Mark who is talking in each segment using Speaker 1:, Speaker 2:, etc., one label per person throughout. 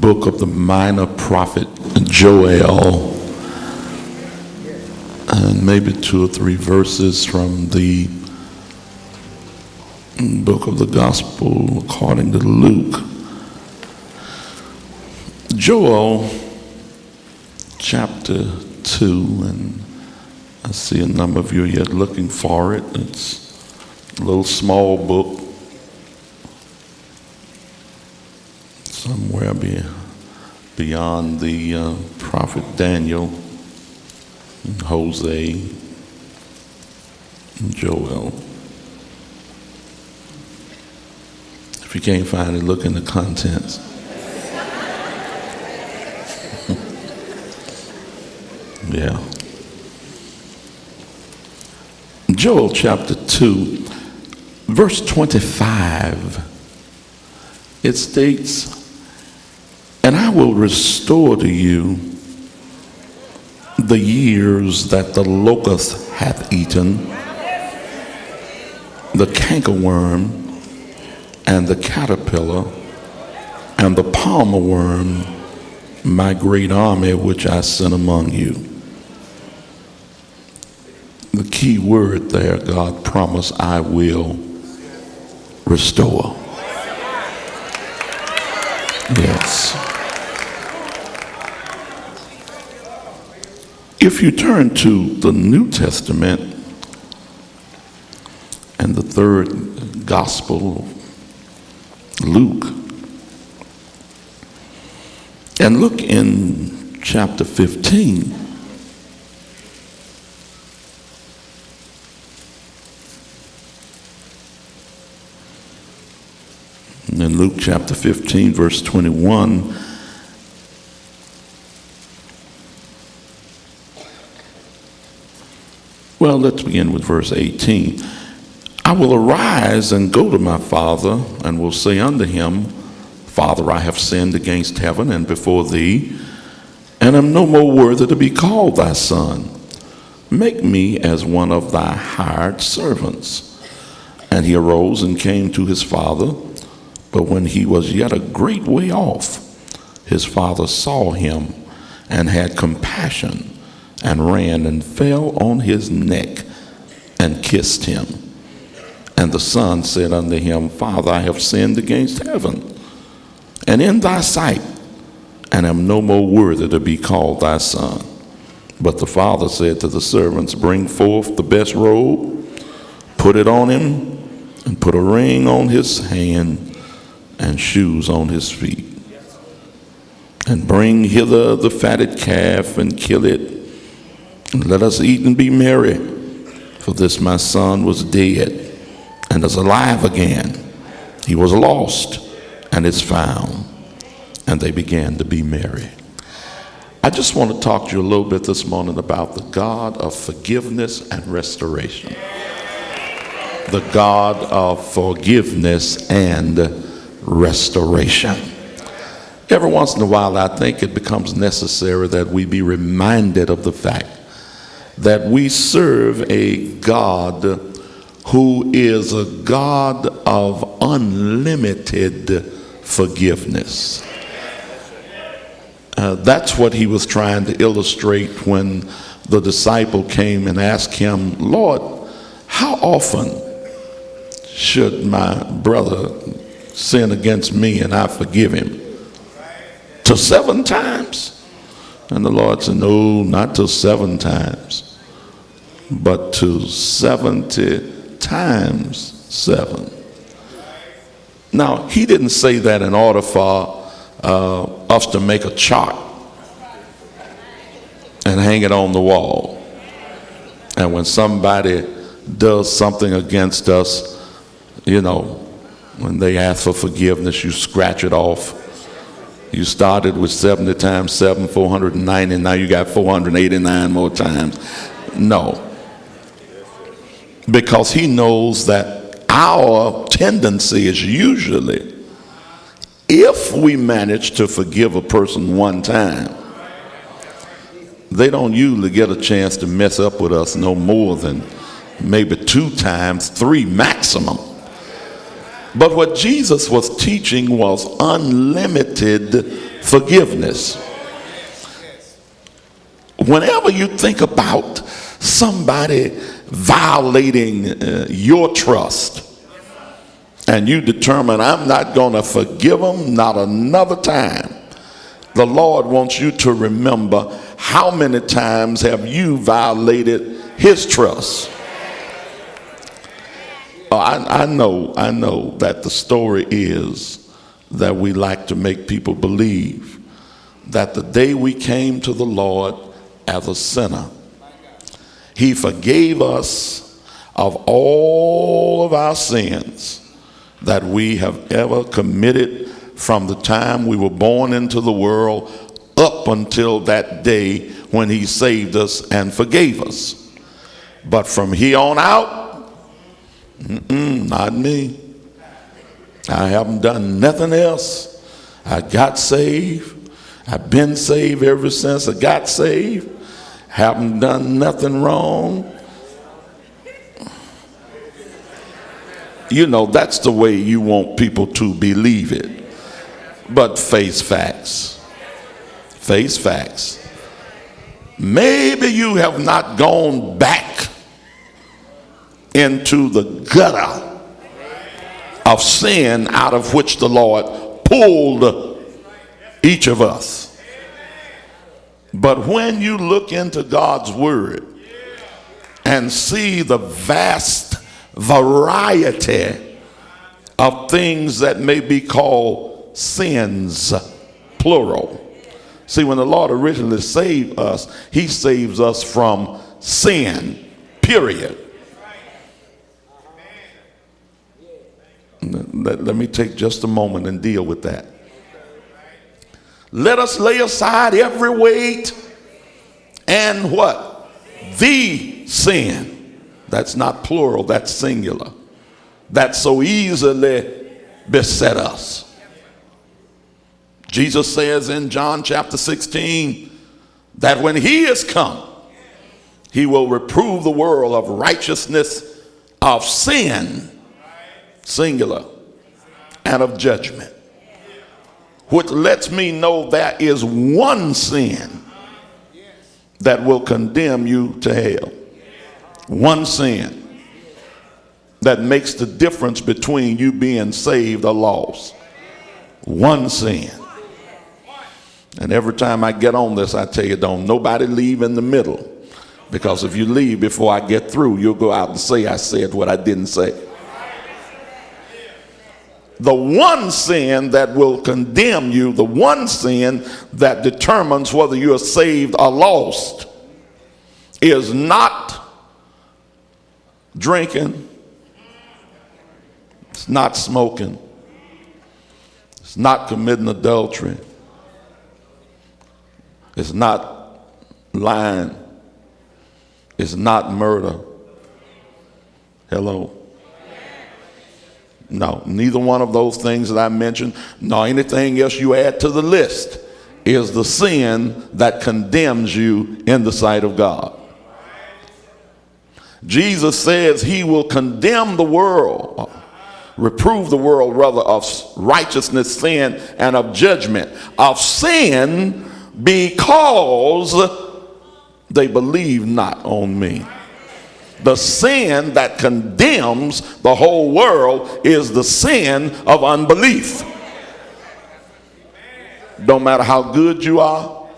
Speaker 1: book of the minor prophet Joel, and maybe 2 or 3 verses from the book of the Gospel according to Luke. Joel chapter 2, and I see a number of you are yet looking for it. It's a little small book, somewhere beyond the prophet Daniel, and Hosea, and Joel. If you can't find it, look in the contents. Yeah. Joel chapter 2, verse 25, it states, "And I will restore to you the years that the locust hath eaten, the cankerworm, and the caterpillar, and the palmer worm, my great army which I sent among you." The key word there, God promised, I will restore. Yes. If you turn to the New Testament and the 3rd Gospel, Luke, and look in chapter 15. In Luke chapter 15, verse 21, well, let's begin with verse 18. "I will arise and go to my father, and will say unto him, Father, I have sinned against heaven and before thee, and am no more worthy to be called thy son. Make me as one of thy hired servants. And he arose and came to his father. But when he was yet a great way off, his father saw him and had compassion, and ran and fell on his neck and kissed him. And the son said unto him, Father, I have sinned against heaven and in thy sight, and am no more worthy to be called thy son. But the father said to the servants, Bring forth the best robe, put it on him, and put a ring on his hand and shoes on his feet. And bring hither the fatted calf and kill it, and let us eat and be merry. For this my son was dead and is alive again. He was lost and is found. And they began to be merry." I just want to talk to you a little bit this morning about the God of forgiveness and restoration. The God of forgiveness and restoration. Every once in a while, I think it becomes necessary that we be reminded of the fact that we serve a God who is a God of unlimited forgiveness. That's what he was trying to illustrate when the disciple came and asked him, Lord, how often should my brother sin against me and I forgive him? To 7 times? And the Lord said, no, not to 7 times, but to 70 times 7. Now, he didn't say that in order for us to make a chart and hang it on the wall. And when somebody does something against us, you know, when they ask for forgiveness, you scratch it off. You started with 70 times 7, 490, and now you got 489 more times. No. Because he knows that our tendency is usually, if we manage to forgive a person 1 time, they don't usually get a chance to mess up with us no more than maybe 2 times, 3 maximum. But what Jesus was teaching was unlimited forgiveness. Whenever you think about somebody violating your trust, and you determine, I'm not going to forgive them, not another time, the Lord wants you to remember, how many times have you violated his trust? I know that the story is that we like to make people believe that the day we came to the Lord as a sinner, he forgave us of all of our sins that we have ever committed from the time we were born into the world up until that day when he saved us and forgave us. But from here on out, not me. I haven't done nothing else. I got saved. I've been saved ever since I got saved. Haven't done nothing wrong. You know, that's the way you want people to believe it. But face facts. Face facts. Maybe you have not gone back into the gutter of sin out of which the Lord pulled each of us. But when you look into God's word and see the vast variety of things that may be called sins, plural. See, when the Lord originally saved us, he saves us from sin, period. Let me take just a moment and deal with that. Let us lay aside every weight and what? The sin. That's not plural, that's singular. That so easily beset us. Jesus says in John chapter 16 that when he is come, he will reprove the world of righteousness, of sin, singular, and of judgment. Which lets me know there is one sin that will condemn you to hell. One sin that makes the difference between you being saved or lost. One sin. And every time I get on this, I tell you, don't nobody leave in the middle. Because if you leave before I get through, you'll go out and say I said what I didn't say. The one sin that will condemn you, the one sin that determines whether you are saved or lost, is not drinking, it's not smoking, it's not committing adultery, it's not lying, it's not murder. Hello. No, neither one of those things that I mentioned, nor anything else you add to the list, is the sin that condemns you in the sight of God. Jesus says he will condemn the world, reprove the world rather, of righteousness, sin, and of judgment. Of sin because they believe not on me. The sin that condemns the whole world is the sin of unbelief. Don't matter how good you are.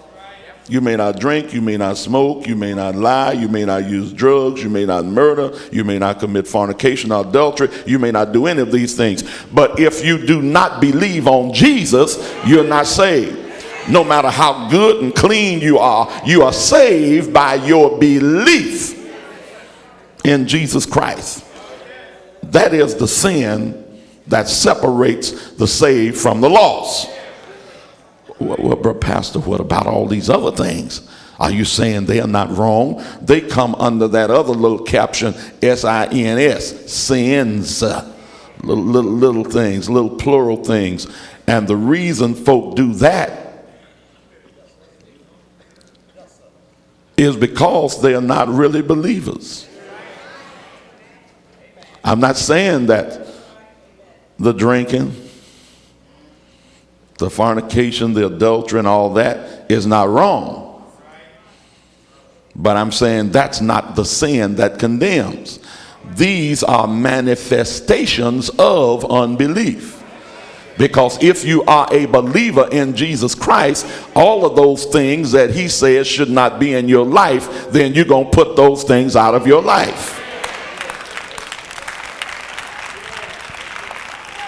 Speaker 1: You may not drink, you may not smoke, you may not lie, you may not use drugs, you may not murder, you may not commit fornication or adultery, you may not do any of these things. But if you do not believe on Jesus, you're not saved. No matter how good and clean you are saved by your belief in Jesus Christ. That is the sin that separates the saved from the lost. Well, Pastor, what about all these other things? Are you saying they are not wrong? They come under that other little caption, S-I-N-S, sins, little things, little plural things. And the reason folk do that is because they are not really believers. I'm not saying that the drinking, the fornication, the adultery, and all that is not wrong. But I'm saying that's not the sin that condemns. These are manifestations of unbelief. Because if you are a believer in Jesus Christ, all of those things that he says should not be in your life, then you're going to put those things out of your life.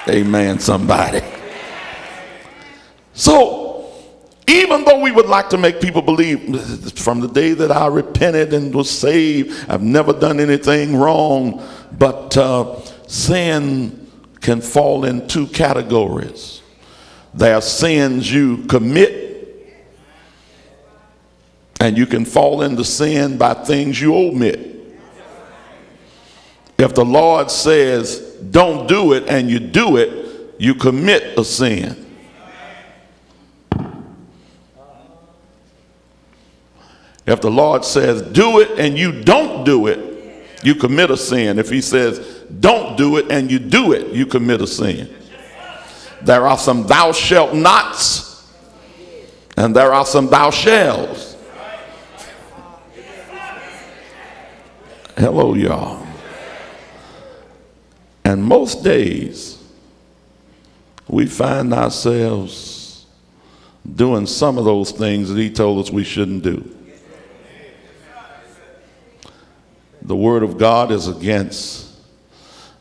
Speaker 1: Amen, somebody. So, even though we would like to make people believe from the day that I repented and was saved, I've never done anything wrong, but sin can fall in two categories. There are sins you commit, and you can fall into sin by things you omit. If the Lord says don't do it and you do it, you commit a sin. If the Lord says do it and you don't do it, you commit a sin. If he says don't do it and you do it, you commit a sin. There are some thou shalt nots, and there are some thou shalls. Hello, y'all. And most days we find ourselves doing some of those things that he told us we shouldn't do. The word of God is against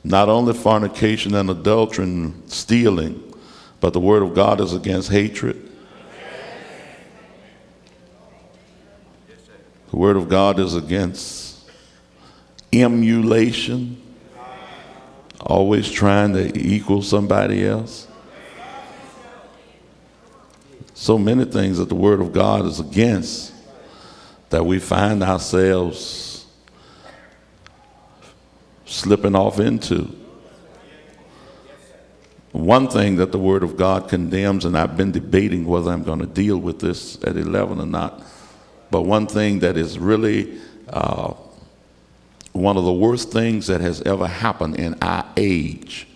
Speaker 1: not only fornication and adultery and stealing, but the word of God is against hatred. The word of God is against emulation, always trying to equal somebody else. So many things that the word of God is against that we find ourselves slipping off into. One thing that the word of God condemns, and I've been debating whether I'm going to deal with this at 11 or not, but one thing that is really one of the worst things that has ever happened in our age,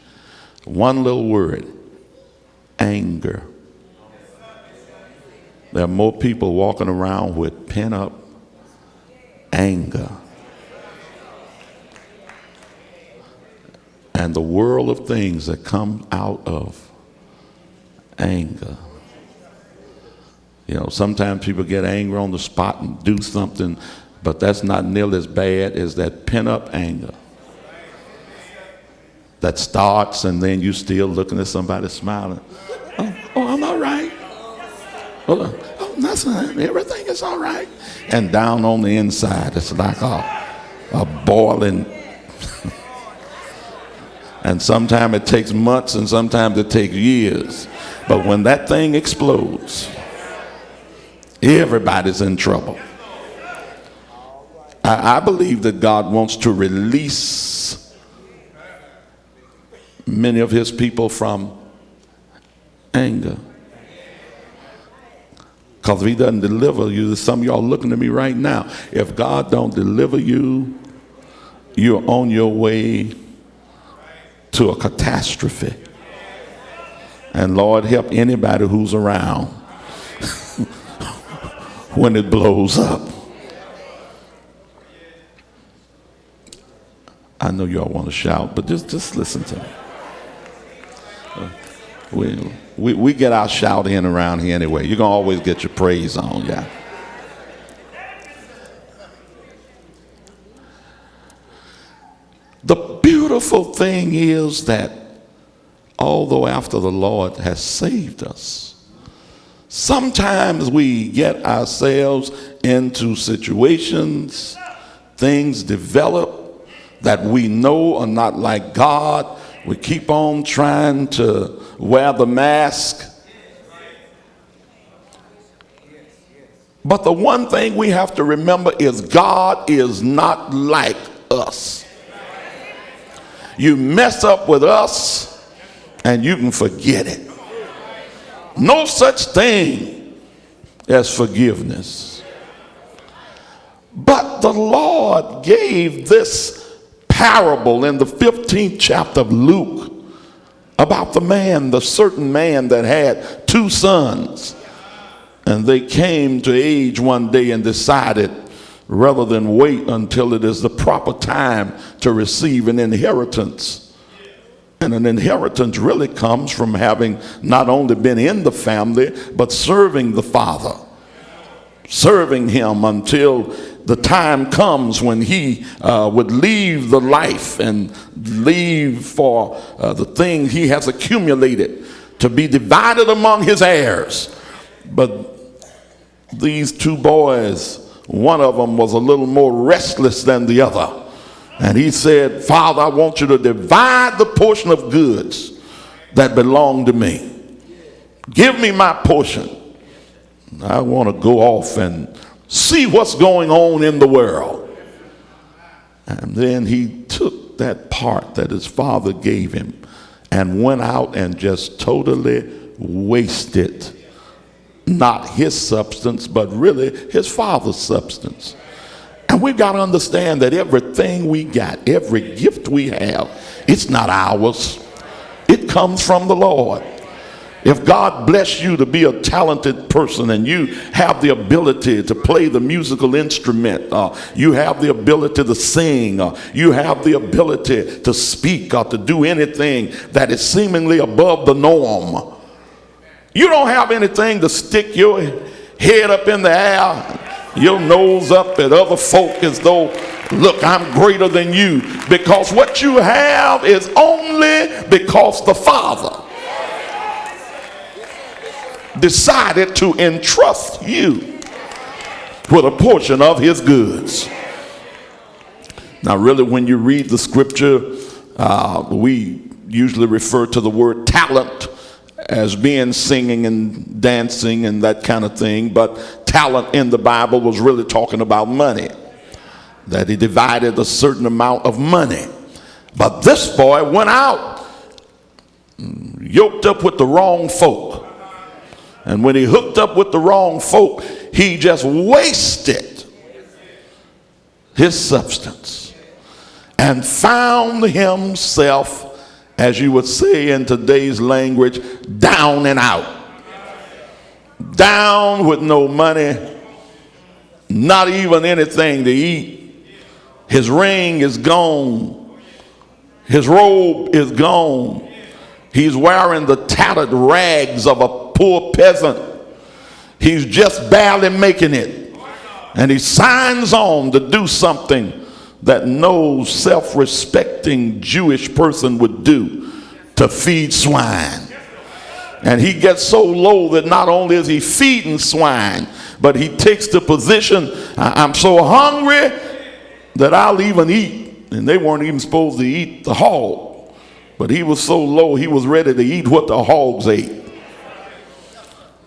Speaker 1: one little word, anger. There are more people walking around with pent-up anger. And the world of things that come out of anger. You know, sometimes people get angry on the spot and do something, but that's not nearly as bad as that pent-up anger that starts and then you still looking at somebody smiling. Oh, I'm all right. Oh, nothing. Everything is all right. And down on the inside, it's like a boiling. And sometimes it takes months and sometimes it takes years. But when that thing explodes, everybody's in trouble. I believe that God wants to release many of his people from anger. Because if he doesn't deliver you, some of y'all looking at me right now, if God don't deliver you, you're on your way to a catastrophe. And Lord, help anybody who's around when it blows up. I know y'all want to shout, but just listen to me. We get our shout in around here anyway. You're going to always get your praise on, yeah. The beautiful thing is that although after the Lord has saved us, sometimes we get ourselves into situations, things develop that we know are not like God. We keep on trying to wear the mask. But the one thing we have to remember is God is not like us. You mess up with us and you can forget it. No such thing as forgiveness. But the Lord gave this parable in the 15th chapter of Luke about the certain man that had 2 sons. And they came to age one day and decided, rather than wait until it is the proper time to receive an inheritance. And an inheritance really comes from having not only been in the family, but serving the father. Serving him until the time comes when he would leave the life and leave for the thing he has accumulated to be divided among his heirs. But these 2 boys, one of them was a little more restless than the other. And he said, Father, I want you to divide the portion of goods that belong to me. Give me my portion. I want to go off and see what's going on in the world. And then he took that part that his father gave him and went out and just totally wasted not his substance, but really his father's substance. And we've got to understand that everything we got, every gift we have, it's not ours. It comes from the Lord. If God bless you to be a talented person and you have the ability to play the musical instrument, you have the ability to sing, you have the ability to speak or to do anything that is seemingly above the norm, you don't have anything to stick your head up in the air, your nose up at other folk as though, look, I'm greater than you, because what you have is only because the Father decided to entrust you with a portion of his goods. Now really, when you read the scripture, we usually refer to the word talent as being singing and dancing and that kind of thing, but talent in the Bible was really talking about money, that he divided a certain amount of money. But this boy went out, yoked up with the wrong folk. And when he hooked up with the wrong folk, he just wasted his substance and found himself, as you would say in today's language, down and out. Down with no money, not even anything to eat. His ring is gone. His robe is gone. He's wearing the tattered rags of a poor peasant. He's just barely making it. And he signs on to do something that no self-respecting Jewish person would do, to feed swine. And he gets so low that not only is he feeding swine, but he takes the position, I'm so hungry that I'll even eat. And they weren't even supposed to eat the hog, but he was so low he was ready to eat what the hogs ate.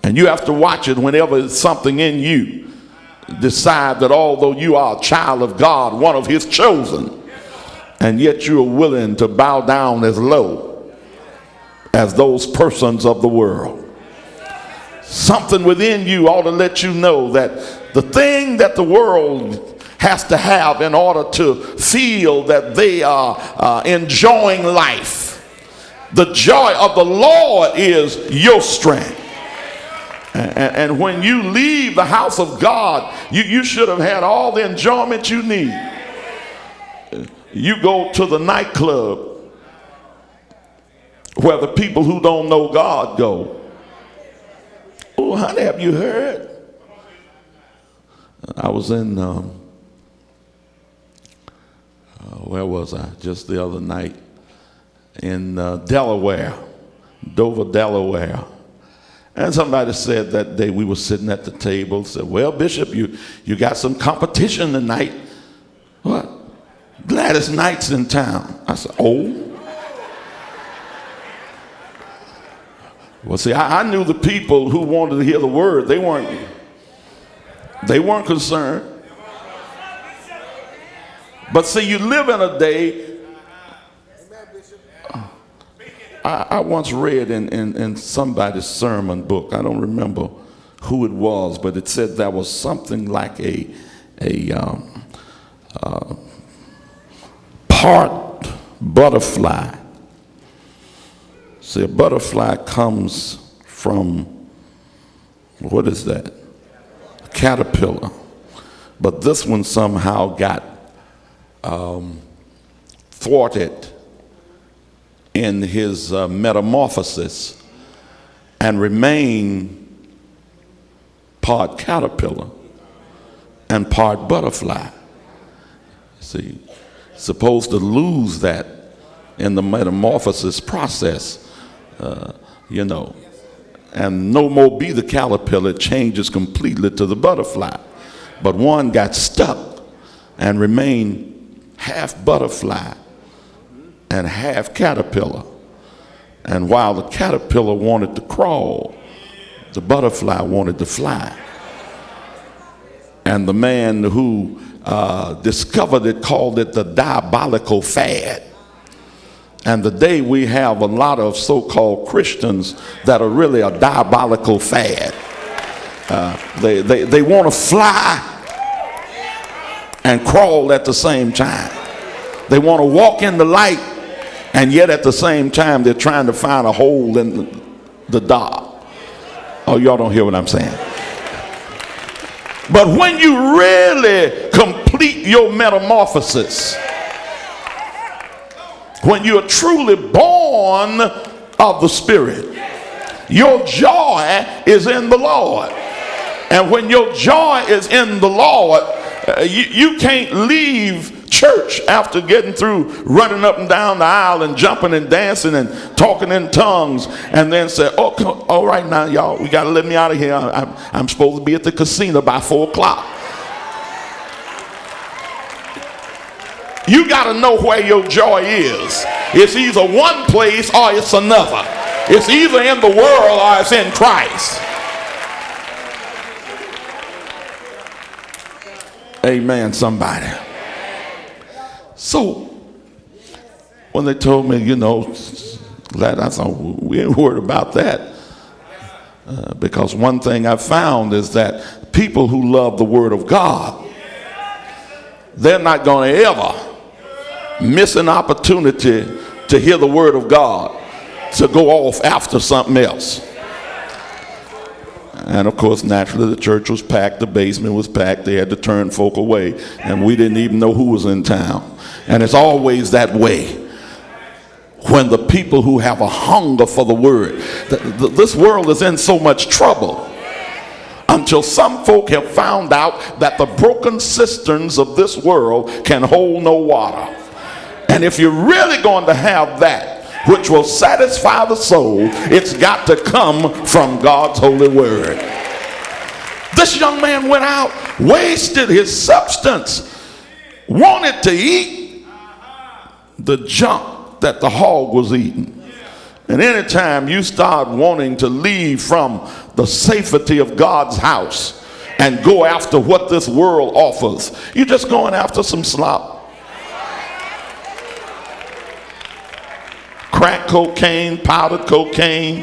Speaker 1: And you have to watch it whenever it's something in you decide that although you are a child of God, one of his chosen, and yet you are willing to bow down as low as those persons of the world. Something within you ought to let you know that the thing that the world has to have in order to feel that they are enjoying life, the joy of the Lord is your strength. And when you leave the house of God, you should have had all the enjoyment you need. You go to the nightclub where the people who don't know God go. Oh, honey, have you heard? I was in, where was I? Just the other night in Delaware, Dover, Delaware. And somebody said that day, we were sitting at the table, said, well, Bishop, you got some competition tonight. What? Gladys Knight's in town. I said, oh. Well, see, I knew the people who wanted to hear the word. They weren't concerned. But see, you live in a day. I once read in somebody's sermon book, I don't remember who it was, but it said there was something like a part butterfly, See, a butterfly comes from, what is that? A caterpillar. But this one somehow got thwarted in his metamorphosis and remained part caterpillar and part butterfly. See, supposed to lose that in the metamorphosis process, and no more be the caterpillar. It changes completely to the butterfly. But one got stuck and remained half butterfly and half caterpillar. And while the caterpillar wanted to crawl, the butterfly wanted to fly. And the man who discovered it called it the diabolical fad. And today we have a lot of so-called Christians that are really a diabolical fad. They want to fly and crawl at the same time. They want to walk in the light, and yet at the same time they're trying to find a hole in the dark. Oh, y'all don't hear what I'm saying. But when you really complete your metamorphosis, when you're truly born of the Spirit, your joy is in the Lord. And when your joy is in the Lord, you can't leave church after getting through running up and down the aisle and jumping and dancing and talking in tongues and then say, oh, all right now, y'all, we got to let me out of here. I'm supposed to be at the casino by 4 o'clock. You got to know where your joy is. It's either one place or it's another. It's either in the world or it's in Christ. Amen, somebody. So, when they told me, I thought, we ain't worried about that. Because one thing I've found is that people who love the Word of God, they're not going to ever miss an opportunity to hear the Word of God, to go off after something else. And of course, naturally, the church was packed, the basement was packed, they had to turn folk away, and we didn't even know who was in town. And it's always that way when the people who have a hunger for the Word. This world is in so much trouble until some folk have found out that the broken cisterns of this world can hold no water. And if you're really going to have that which will satisfy the soul, it's got to come from God's holy word. This young man went out, wasted his substance, wanted to eat the junk that the hog was eating. And anytime you start wanting to leave from the safety of God's house and go after what this world offers, you're just going after some slop. Crack cocaine, powdered cocaine,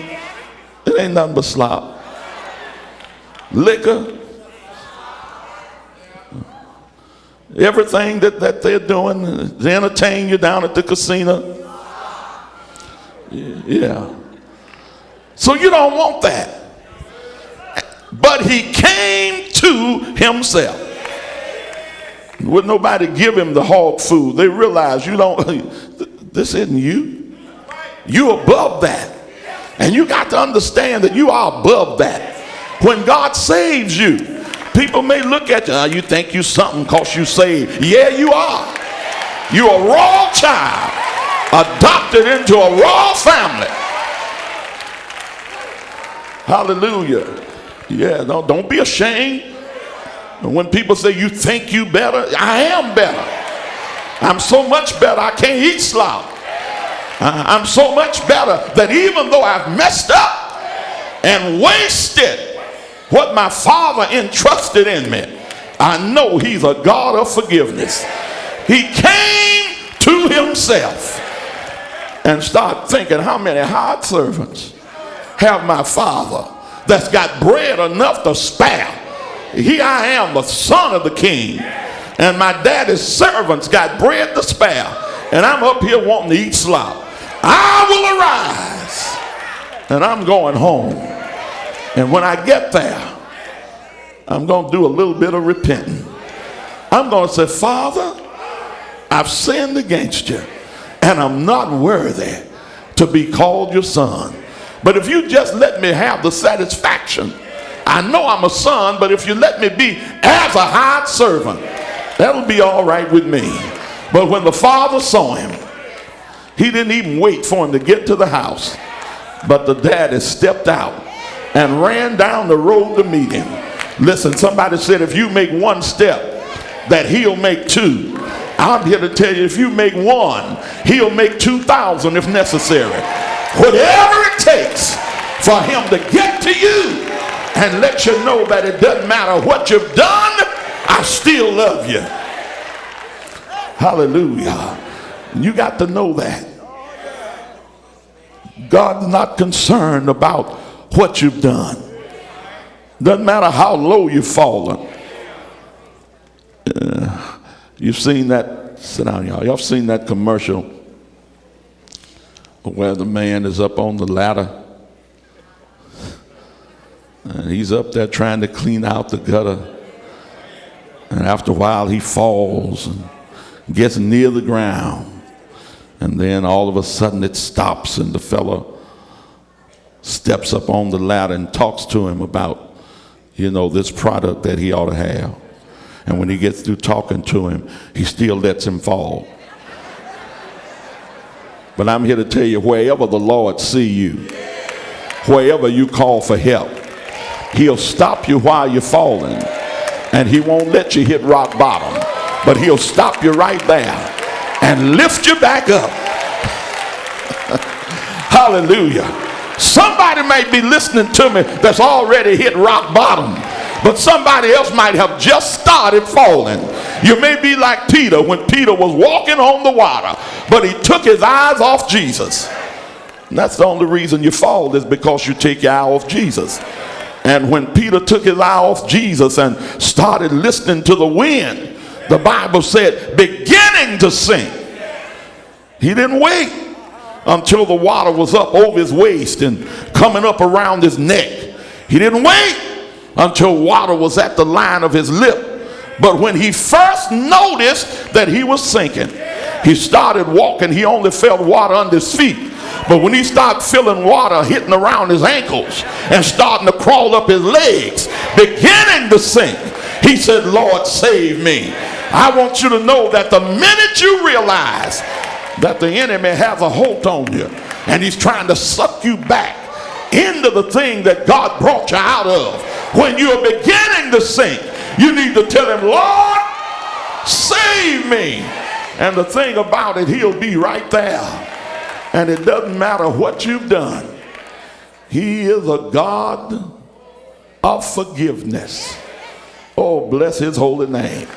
Speaker 1: it ain't nothing but slop. Liquor, everything that they're doing to entertain you down at the casino. Yeah. So you don't want that. But he came to himself. Would nobody give him the hog food? They realized this isn't you. You're above that. And you got to understand that you are above that. When God saves you, people may look at you, you think you something because you saved. Yeah, you are. You're a raw child, adopted into a raw family. Hallelujah. Yeah, no, don't be ashamed. When people say you think you better, I am better. I'm so much better I can't eat slop. I'm so much better that even though I've messed up and wasted what my Father entrusted in me, I know he's a God of forgiveness. He came to himself and started thinking, how many hired servants have my Father that's got bread enough to spare? Here I am, the son of the king, and my daddy's servants got bread to spare, and I'm up here wanting to eat slop. I will arise and I'm going home. And when I get there, I'm going to do a little bit of repenting. I'm going to say, Father, I've sinned against you, and I'm not worthy to be called your son. But if you just let me have the satisfaction, I know I'm a son, but if you let me be as a hired servant, that'll be all right with me. But when the father saw him, he didn't even wait for him to get to the house, but the daddy stepped out and ran down the road to meet him. Listen, somebody said if you make one step, that he'll make two. I'm here to tell you, if you make one, he'll make 2,000 if necessary. Whatever it takes for him to get to you and let you know that it doesn't matter what you've done, I still love you. Hallelujah. You got to know that. God's not concerned about what you've done. Doesn't matter how low you've fallen. You've seen that, sit down y'all, y'all seen that commercial where the man is up on the ladder and he's up there trying to clean out the gutter, and after a while he falls and gets near the ground, and then all of a sudden it stops and the fellow steps up on the ladder and talks to him about, you know, this product that he ought to have. And when he gets through talking to him, he still lets him fall. But I'm here to tell you, wherever the Lord see you, wherever you call for help, he'll stop you while you're falling, and he won't let you hit rock bottom, but he'll stop you right there and lift you back up. Hallelujah. Somebody might be listening to me that's already hit rock bottom, but somebody else might have just started falling. You may be like Peter when Peter was walking on the water, but he took his eyes off Jesus. And that's the only reason you fall, is because you take your eye off Jesus. And when Peter took his eye off Jesus and started listening to the wind, the Bible said, beginning to sink. He didn't wait until the water was up over his waist and coming up around his neck. He didn't wait until water was at the line of his lip. But when he first noticed that he was sinking, he started walking. He only felt water under his feet. But when he started feeling water hitting around his ankles and starting to crawl up his legs, beginning to sink, he said, Lord, save me. I want you to know that the minute you realize that the enemy has a hold on you and he's trying to suck you back into the thing that God brought you out of, when you're beginning to sink, you need to tell him, Lord, save me. And the thing about it, he'll be right there. And it doesn't matter what you've done. He is a God of forgiveness. Oh, bless his holy name.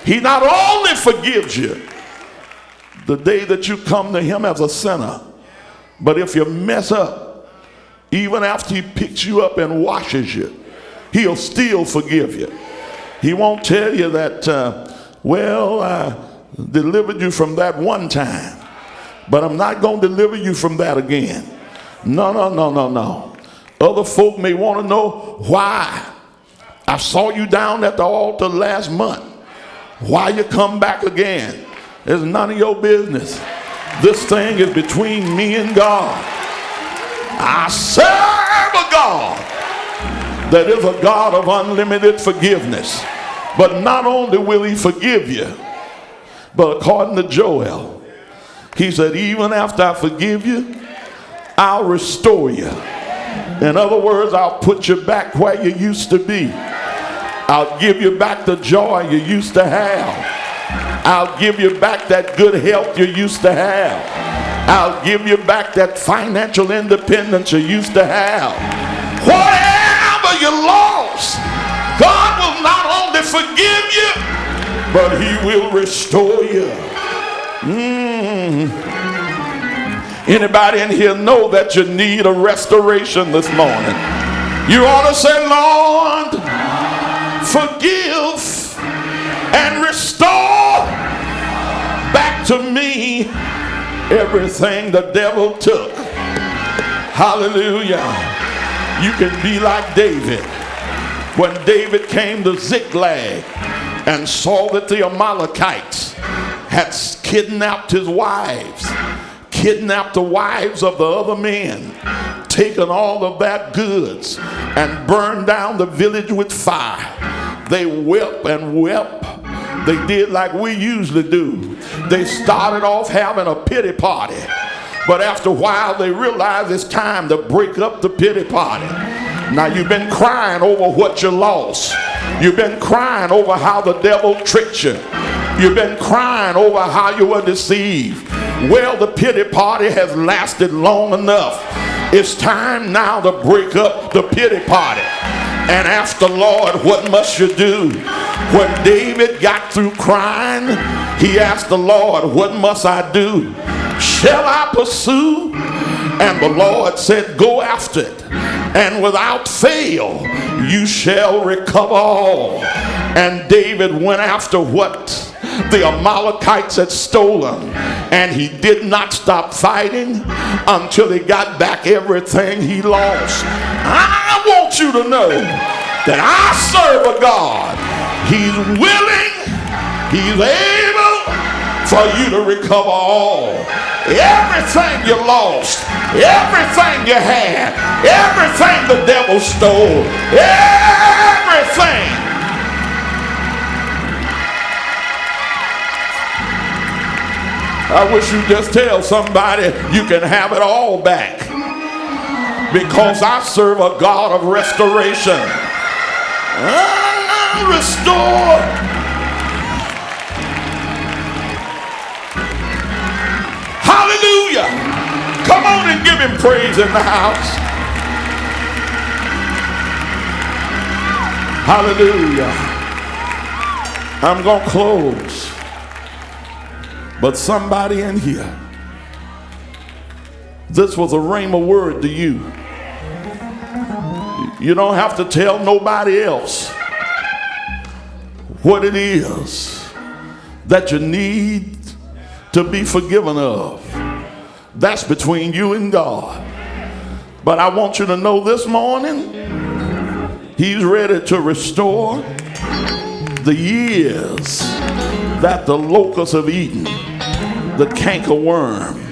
Speaker 1: He not only forgives you the day that you come to him as a sinner, but if you mess up, even after he picks you up and washes you, he'll still forgive you. He won't tell you that, well, I delivered you from that one time, but I'm not going to deliver you from that again. No, no, no, no, no. Other folk may want to know why. I saw you down at the altar last month. Why you come back again? It's none of your business. This thing is between me and God. I serve a God that is a God of unlimited forgiveness. But not only will he forgive you, but according to Joel, he said, even after I forgive you, I'll restore you. In other words, I'll put you back where you used to be. I'll give you back the joy you used to have. I'll give you back that good health you used to have. I'll give you back that financial independence you used to have. Whatever you lost, God will not only forgive you, but he will restore you. Anybody in here know that you need a restoration this morning? You ought to say, Lord, forgive and restore back to me everything the devil took. Hallelujah. You can be like David. When David came to Ziklag and saw that the Amalekites had kidnapped his wives, kidnapped the wives of the other men, taken all of their goods, and burned down the village with fire, they wept and wept. They did like we usually do. They started off having a pity party. But after a while, they realized it's time to break up the pity party. Now, you've been crying over what you lost. You've been crying over how the devil tricked you. You've been crying over how you were deceived. Well, the pity party has lasted long enough. It's time now to break up the pity party and ask the Lord, what must you do? When David got through crying, he asked the Lord, what must I do? Shall I pursue? And the Lord said, go after it, and without fail you shall recover all. And David went after what the Amalekites had stolen, and he did not stop fighting until he got back everything he lost. I want you to know that I serve a God. He's willing, he's able for you to recover all. Everything you lost, everything you had, everything the devil stole, everything. I wish you just tell somebody you can have it all back, because I serve a God of restoration. Restore. Hallelujah. Come on and give him praise in the house. Hallelujah. I'm going to close. But somebody in here, this was a rhema word to you. You don't have to tell nobody else what it is that you need to be forgiven of. That's between you and God. But I want you to know this morning, he's ready to restore the years that the locusts have eaten, the cankerworm,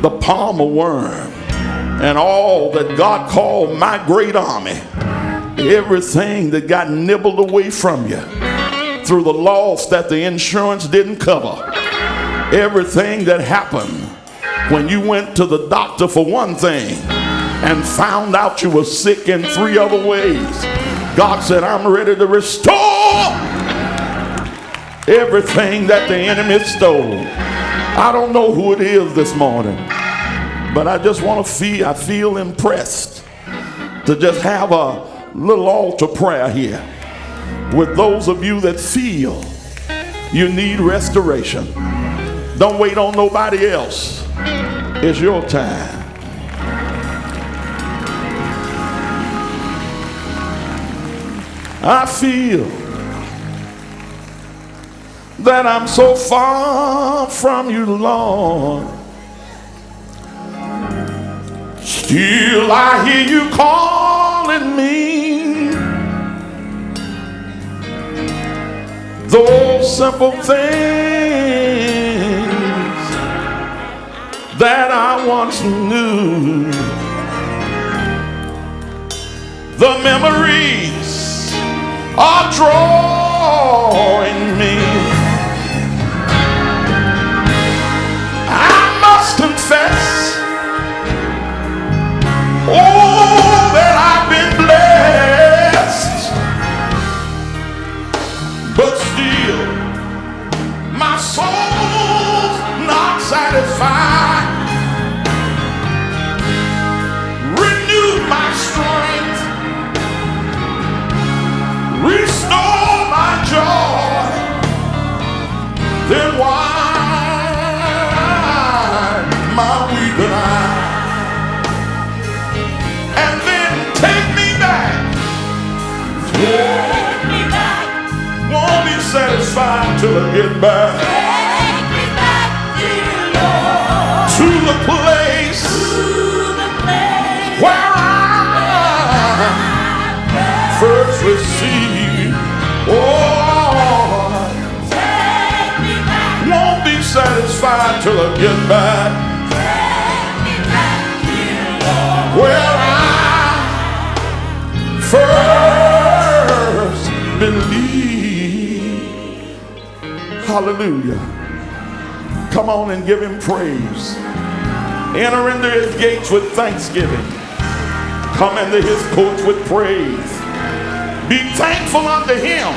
Speaker 1: the palmer worm, and all that God called my great army. Everything that got nibbled away from you through the loss that the insurance didn't cover. Everything that happened when you went to the doctor for one thing and found out you were sick in 3 other ways. God said, I'm ready to restore everything that the enemy stole. I don't know who it is this morning, but I just want to I feel impressed to just have a little altar prayer here with those of you that feel you need restoration. Don't wait on nobody else. It's your time. I feel that I'm so far from you, Lord. Still I hear you calling me. Those simple things that I once knew, the memories are drawing me. I must confess, oh, that I've been blessed, but still my soul's not satisfied. Renew my strength, restore my joy. Then wipe my weeping eye, and then take me back. Take me back. Won't be satisfied till I get back. Take me back, dear Lord, to the place receive. Oh,
Speaker 2: Take me back.
Speaker 1: won't be satisfied till I get back
Speaker 2: Take me back, dear Lord.
Speaker 1: where I first believed. Hallelujah. Come on and give him praise. Enter into his gates with thanksgiving. Come into his courts with praise. Be thankful unto him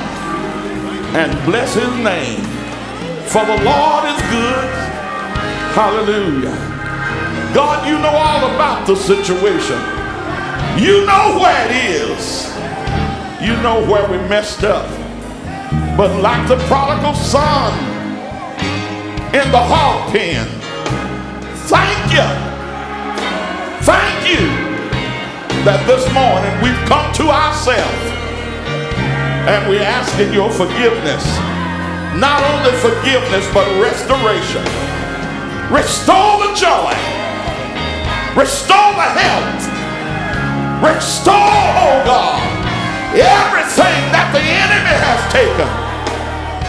Speaker 1: and bless his name. For the Lord is good. Hallelujah. God, you know all about the situation. You know where it is. You know where we messed up. But like the prodigal son in the hog pen, thank you. Thank you that this morning we've come to ourselves and we're asking your forgiveness. Not only forgiveness, but restoration. Restore the joy. Restore the health. Restore, oh God, everything that the enemy has taken.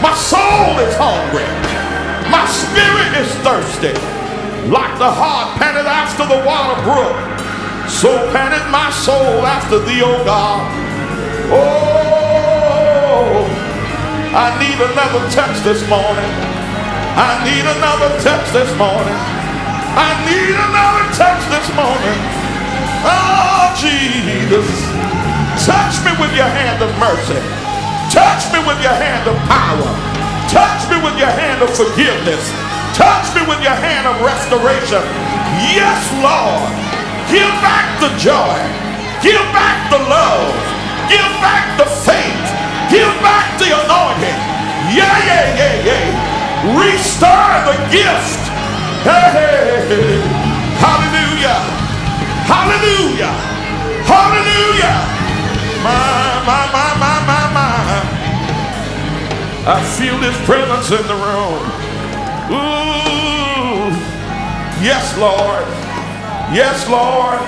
Speaker 1: My soul is hungry. My spirit is thirsty. Like the hart panteth after the water brook, so panteth my soul after thee, O God. Oh, I need another touch this morning. I need another touch this morning. I need another touch this morning. Oh, Jesus. Touch me with your hand of mercy. Touch me with your hand of power. Touch me with your hand of forgiveness. Touch me with your hand of restoration. Yes, Lord. Give back the joy. Give back the love. Give back the faith. Give back the anointing. Yeah, yeah, yeah, yeah. Restore the gift. Hey, hallelujah. Hallelujah. Hallelujah. My. I feel his presence in the room. Ooh. Yes, Lord. Yes, Lord.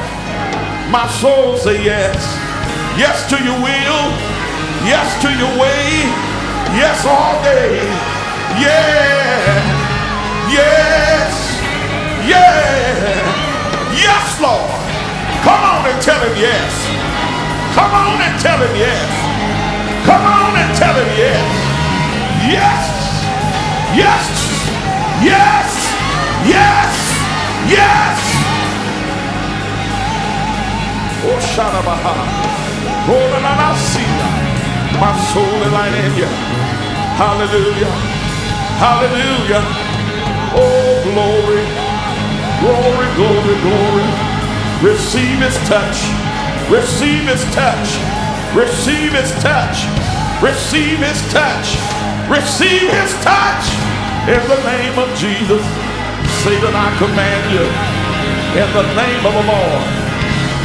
Speaker 1: My soul say yes. Yes to your will. Yes to your way. Yes all day. Yeah. Yes. Yeah. Yes, Lord. Come on and tell him yes. Come on and tell him yes. Come on and tell him yes. Yes. Yes. Yes. Yes. Yes. Oh, Shadabaha. Oh, la see. My soul is light in you. Hallelujah. Hallelujah. Oh, glory. Glory, glory, glory. Receive his touch. Receive his touch. Receive his touch. Receive his touch. Receive his touch. In the name of Jesus. Satan, I command you. In the name of the Lord.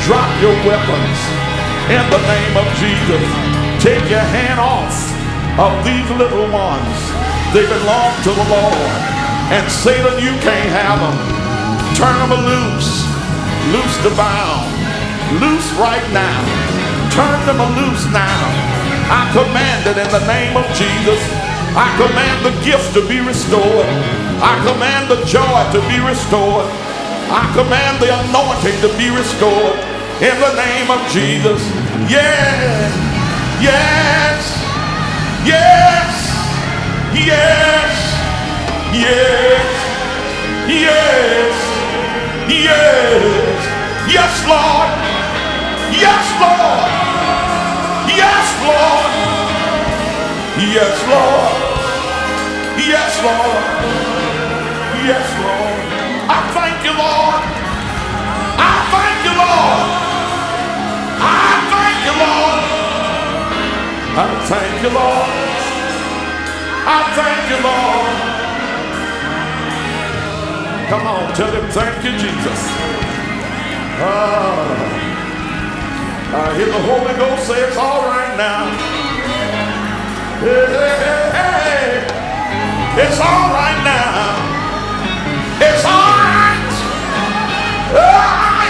Speaker 1: Drop your weapons. In the name of Jesus. Take your hand off of these little ones. They belong to the Lord. And Satan, you can't have them. Turn them loose. Loose the bound. Loose right now. Turn them loose now. I command it in the name of Jesus. I command the gift to be restored. I command the joy to be restored. I command the anointing to be restored. In the name of Jesus. Yes. Yes. Yes. Yes. Yes. Yes. Yes. Yes, Lord. Yes, Lord. Yes, Lord. Yes, Lord. Yes, Lord. Yes, Lord. I thank you, Lord. I thank you, Lord. I thank you, Lord. I thank you, Lord. I thank you, Lord. Come on, tell him thank you, Jesus. I hear the Holy Ghost say it's all right now. Hey, hey, hey. It's all right now. It's all right.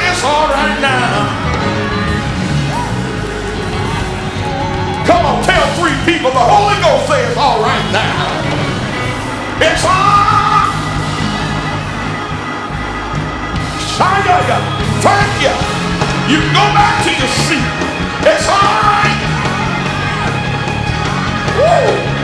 Speaker 1: It's all right now. Come people, the Holy Ghost says, all right now. It's on. Shaya, thank you. You can go back to your seat. It's all right. Woo.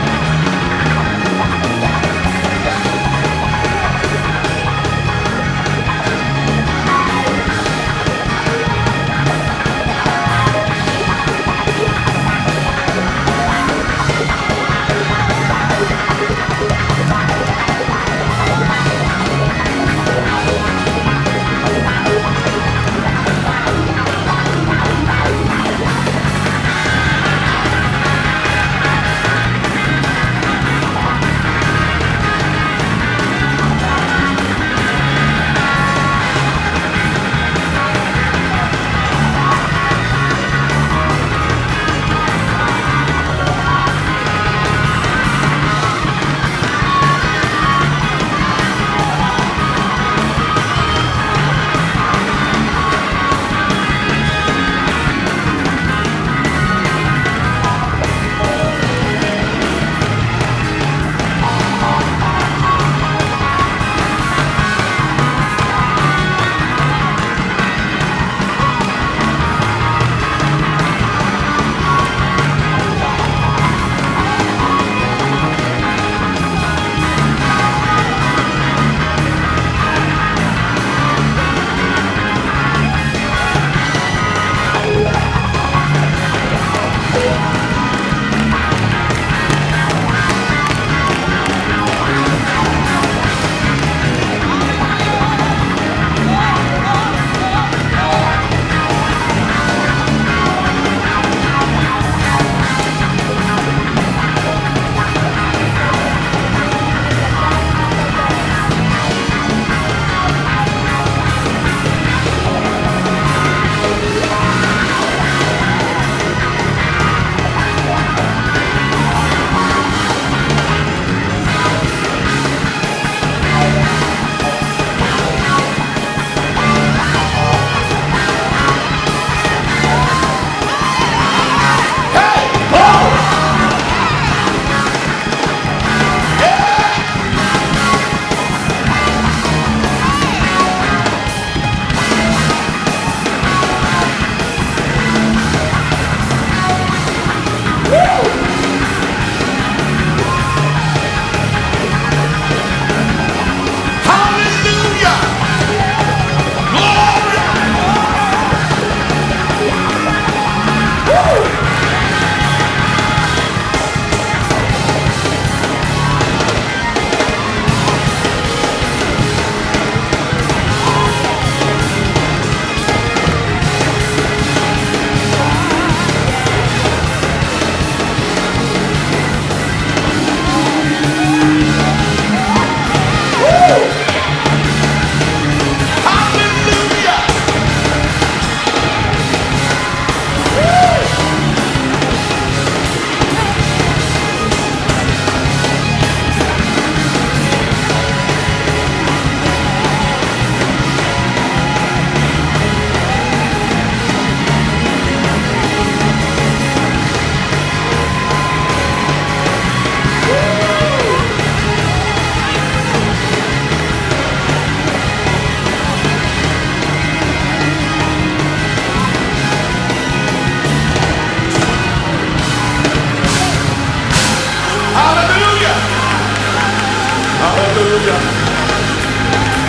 Speaker 1: Hallelujah.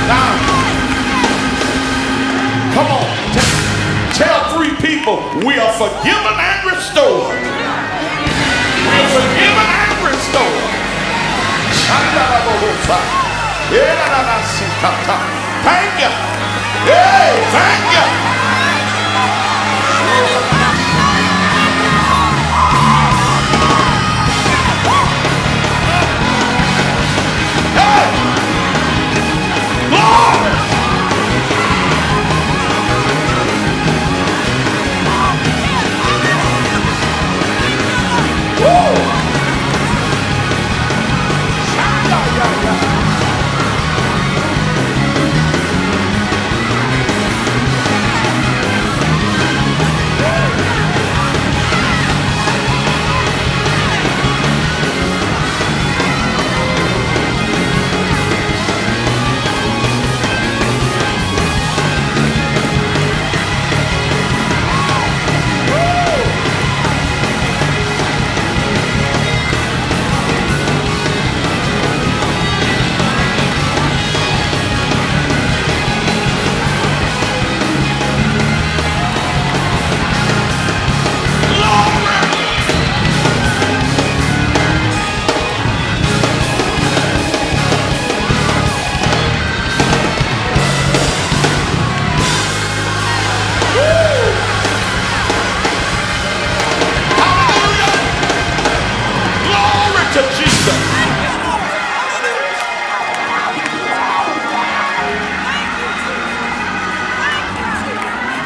Speaker 1: Now, come on. Tell three people we are forgiven and restored. We're forgiven and restored. Thank you. Hey, thank you.